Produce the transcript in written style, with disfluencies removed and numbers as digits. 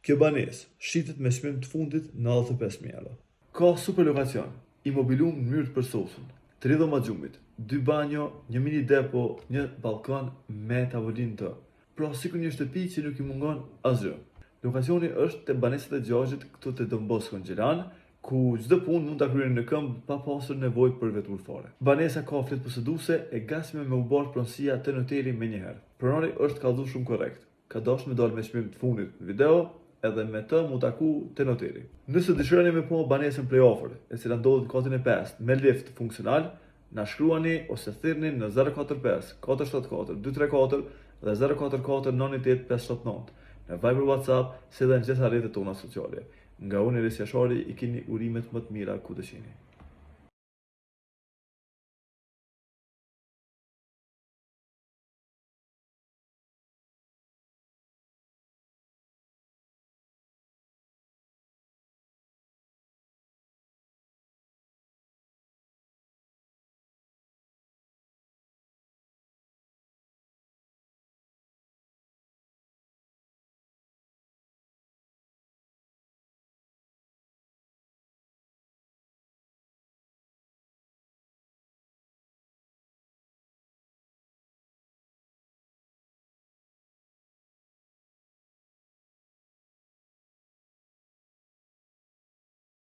Kjo banesë shitet me çmim të fundit 95.000 euro. Ka super lokacion, imobilum në mënyrë të përsosur, 3 dhoma xhumit, 2 banjo, një mini depo, një balkon me tavolinë të. Pra sikur një shtëpi që nuk I mungon asgjë. Lokacioni është te banesat e Gjaxhit këtu te Don Bosco në Gjilan, ku çdo punë mund ta kryeni në këmbë pa pasur nevojë për vetur fare. Banesa ka fletë posëduese e gatshme me u bërë pronësia te noteri menjëherë. Pronari është kallëzuar shumë korrekt. Ka dashur me dalë me çmim të fundit në video, edhe me të mu taku te noteri. Nëse dëshironi me po banesën prej afër, e cila ndodhet në katin e 5 me lift funksional, na shkruani ose thirrni në 045 474 234 dhe 044 98 579 në Viber WhatsApp, si dhe në gjitha rrjetet tona sociale. Nga unë Elis Jashari I keni urimet më të mira ku të qeni.